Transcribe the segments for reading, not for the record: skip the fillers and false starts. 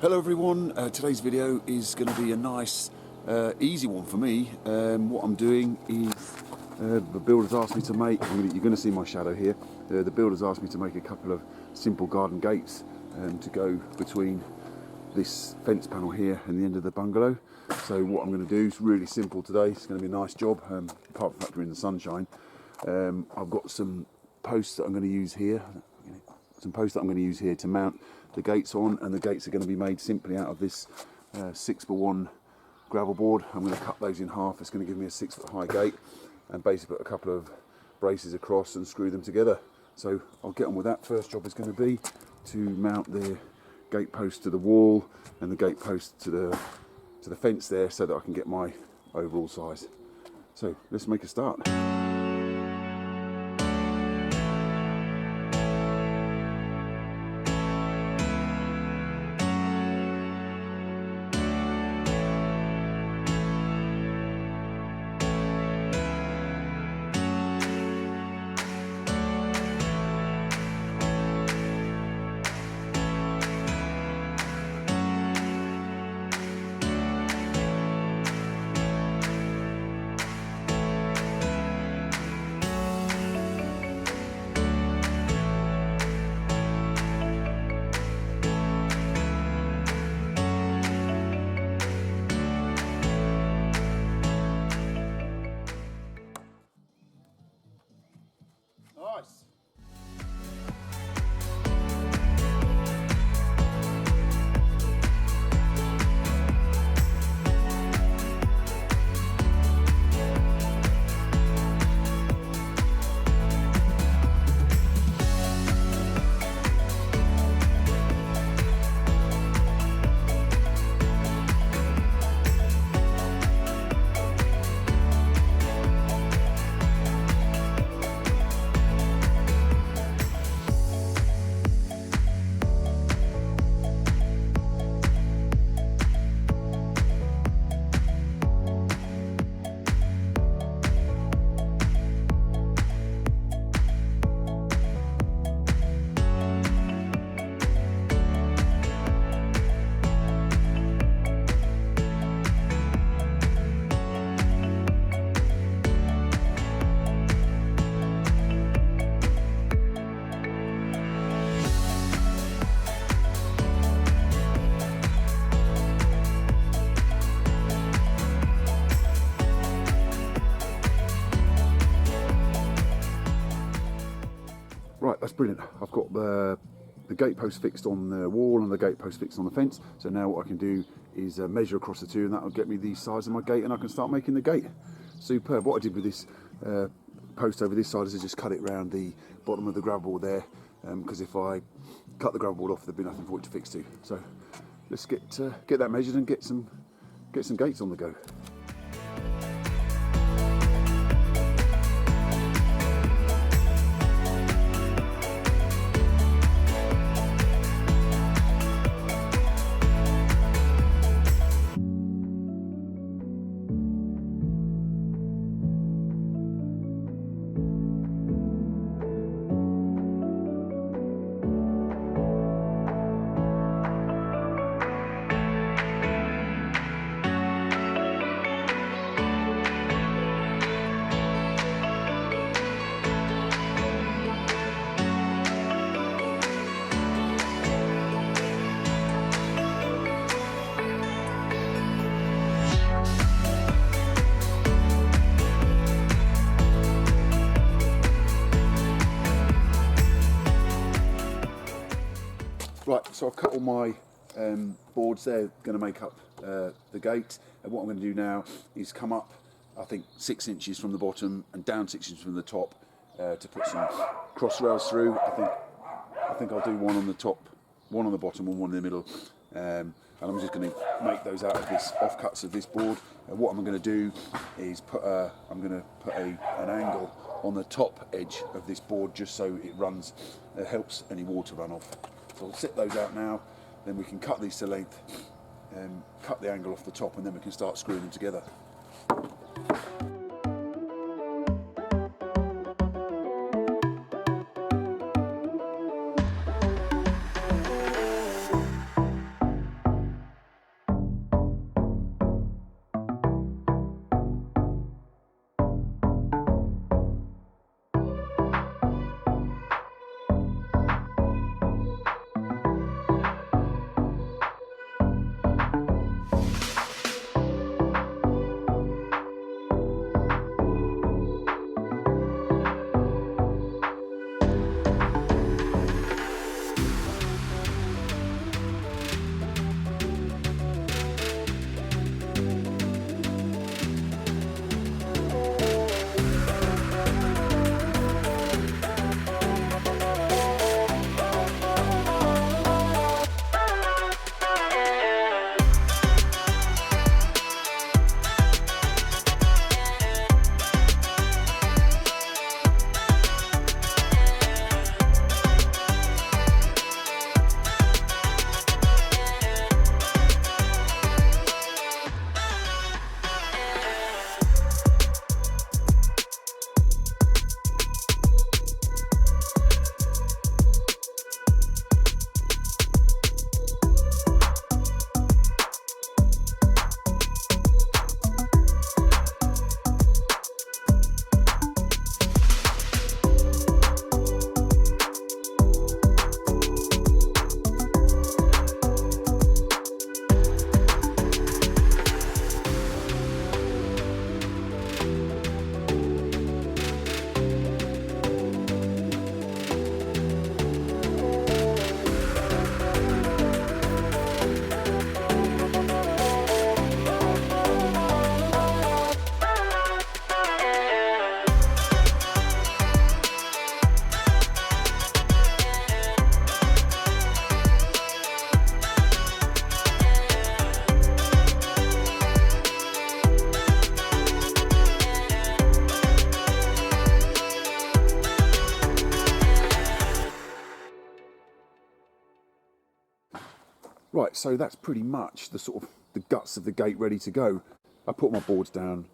Hello everyone, today's video is going to be a nice easy one for me. What I'm doing is the builder's asked me to make, you're going to see my shadow here, the builder's asked me to make a couple of simple garden gates to go between this fence panel here and the end of the bungalow. So what I'm going to do is really simple today. It's going to be a nice job, apart from the fact we're in the sunshine. I've got some posts that I'm going to use here, to mount the gates on, and the gates are going to be made simply out of this 6x1 gravel board. I'm going to cut those in half. It's going to give me a 6-foot high gate, and basically put a couple of braces across and screw them together. So I'll get on with that. First job is going to be to mount the gate post to the wall and the gate post to the fence there, so that I can get my overall size. So let's make a start. Nice. Right, that's brilliant. I've got the gate post fixed on the wall and the gate post fixed on the fence. So now what I can do is measure across the two, and that will get me the size of my gate, and I can start making the gate. Superb. What I did with this post over this side is I just cut it round the bottom of the gravel board there, because if I cut the gravel board off, there'd be nothing for it to fix to. So let's get that measured and get some gates on the go. Right, so I've cut all my boards there, going to make up the gate, and what I'm going to do now is come up, I think 6 inches from the bottom and down 6 inches from the top to put some cross rails through. I think I'll do one on the top, one on the bottom and one in the middle, and I'm just going to make those out of this offcuts of this board. And what I'm going to do is I'm going to put an angle on the top edge of this board, just so it helps any water run off. So I'll set those out now, then we can cut these to length, cut the angle off the top, and then we can start screwing them together. Right, so that's pretty much the sort of the guts of the gate ready to go. I put my boards down,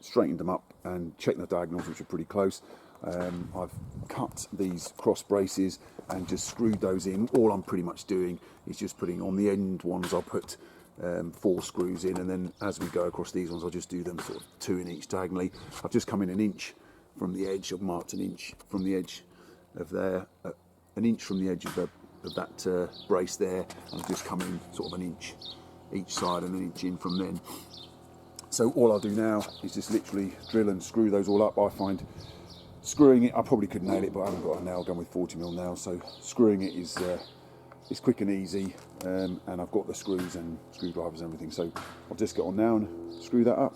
straightened them up and checked the diagonals, which are pretty close. I've cut these cross braces and just screwed those in. All I'm pretty much doing is just putting on the end ones, I'll put 4 screws in, and then as we go across these ones I'll just do them sort of 2 in each diagonally. I've just come in an inch from the edge. I've marked an inch from the edge of there, an inch from the edge of that brace there, and I've just come in sort of an inch each side and an inch in from then. So all I'll do now is just literally drill and screw those all up. I find screwing it, I probably could nail it, but I haven't got a nail gun with 40mm nails, so screwing it is quick and easy, and I've got the screws and screwdrivers and everything, so I'll just get on now and screw that up.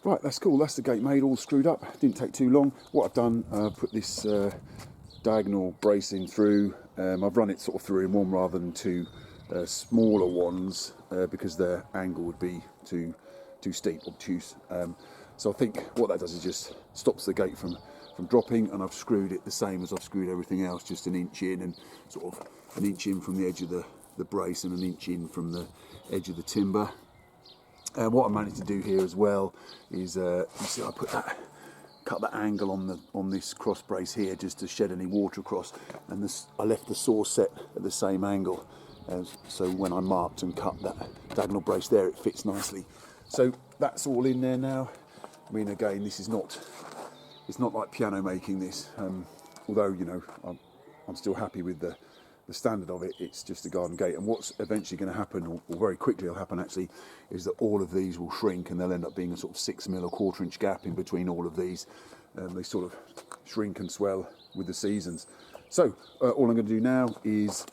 Right, that's cool. That's the gate made, all screwed up. Didn't take too long. What I've done, put this diagonal bracing through. I've run it sort of through in one rather than 2 smaller ones because their angle would be too steep, obtuse. So I think what that does is just stops the gate from dropping, and I've screwed it the same as I've screwed everything else, just an inch in and sort of an inch in from the edge of the brace and an inch in from the edge of the timber. What I managed to do here as well is, you see, I cut that angle on this cross brace here just to shed any water across, and I left the saw set at the same angle, so when I marked and cut that diagonal brace there, it fits nicely. So that's all in there now. I mean, again, it's not like piano making this, although, you know, I'm still happy with the standard of it. It's just a garden gate, and what's eventually going to happen, or very quickly will happen actually, is that all of these will shrink and they'll end up being a sort of 6 mil or 1/4 inch gap in between all of these. They sort of shrink and swell with the seasons. So all I'm going to do now is,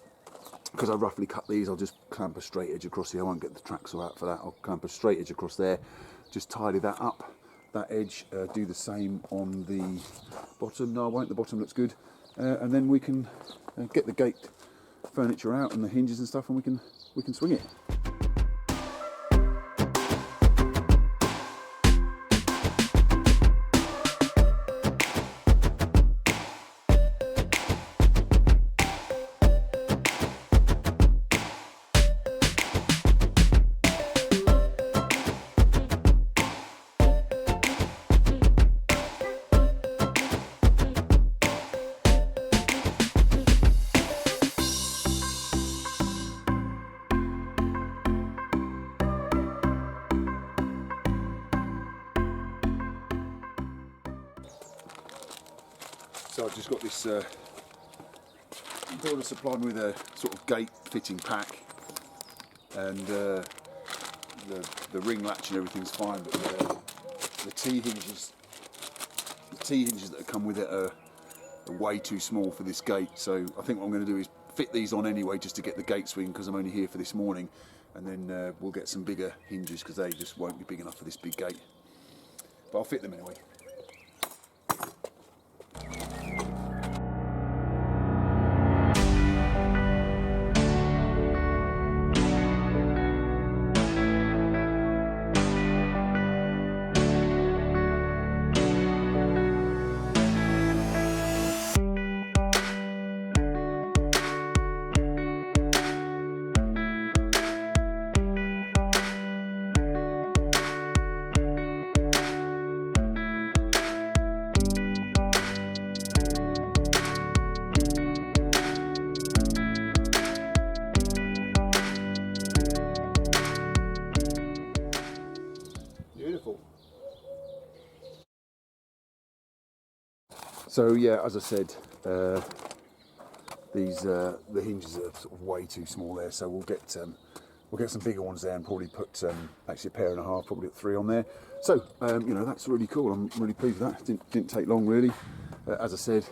because I roughly cut these, I'll just clamp a straight edge across here. I won't get the track saw out for that. I'll clamp a straight edge across there, just tidy that up, that edge. Do the same on the bottom. No, I won't. The bottom looks good. And then we can get the gate furniture out and the hinges and stuff, and we can swing it. So I've just got this builder supplied me with a sort of gate fitting pack, and the ring latch and everything's fine, but the T-hinges that come with it are way too small for this gate. So I think what I'm going to do is fit these on anyway, just to get the gate swing, because I'm only here for this morning, and then we'll get some bigger hinges because they just won't be big enough for this big gate. But I'll fit them anyway. So yeah, as I said, the hinges are sort of way too small there. So we'll get some bigger ones there, and probably put actually a pair and a half, probably put 3 on there. So you know, that's really cool. I'm really pleased with that. Didn't take long really. As I said,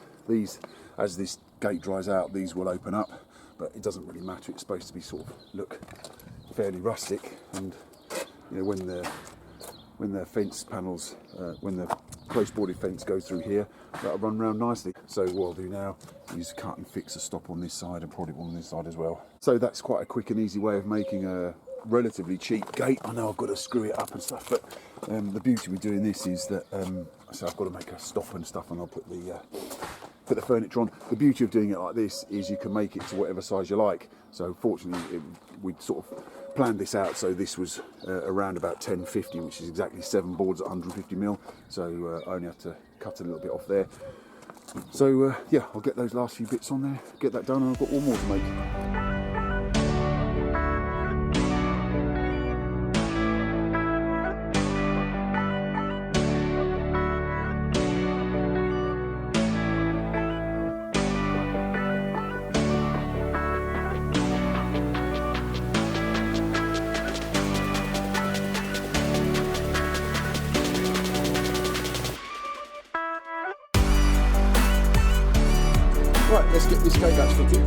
as this gate dries out, these will open up, but it doesn't really matter. It's supposed to be sort of look fairly rustic, and you know, when the fence panels, when the close boarded fence goes through here, that'll run round nicely. So what I'll do now is cut and fix a stop on this side, and probably one on this side as well. So that's quite a quick and easy way of making a relatively cheap gate. I know I've got to screw it up and stuff, but the beauty with doing this is that so I've got to make a stop and stuff, and I'll put the furniture on. The beauty of doing it like this is you can make it to whatever size you like. So fortunately we'd sort of planned this out, so this was around about 1050, which is exactly 7 boards at 150 mil. So I only have to cut a little bit off there. So yeah, I'll get those last few bits on there, get that done, and I've got all more to make. Right, let's get this gate latch fitted.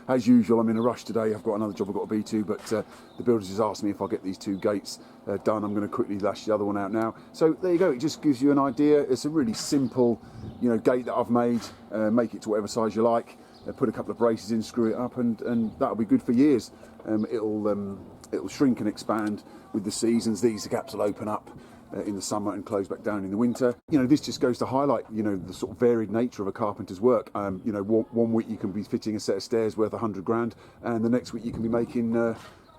as usual, I'm in a rush today. I've got another job I've got to be to, but the builders just asked me if I get these 2 gates done. I'm going to quickly lash the other one out now. So there you go. It just gives you an idea. It's a really simple, you know, gate that I've made. Make it to whatever size you like. Put a couple of braces in, screw it up, and that'll be good for years. It'll shrink and expand with the seasons. These gaps will open up in the summer and close back down in the winter. You know, this just goes to highlight, you know, the sort of varied nature of a carpenter's work. You know, one week you can be fitting a set of stairs worth 100 grand, and the next week you can be making,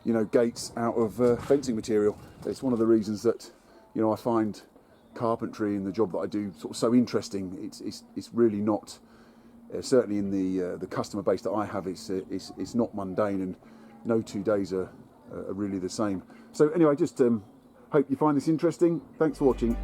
you know, gates out of fencing material. It's one of the reasons that, you know, I find carpentry and the job that I do sort of so interesting. It's really not, certainly in the customer base that I have, it's not mundane, and no 2 days are really the same. So anyway, just hope you find this interesting. Thanks for watching.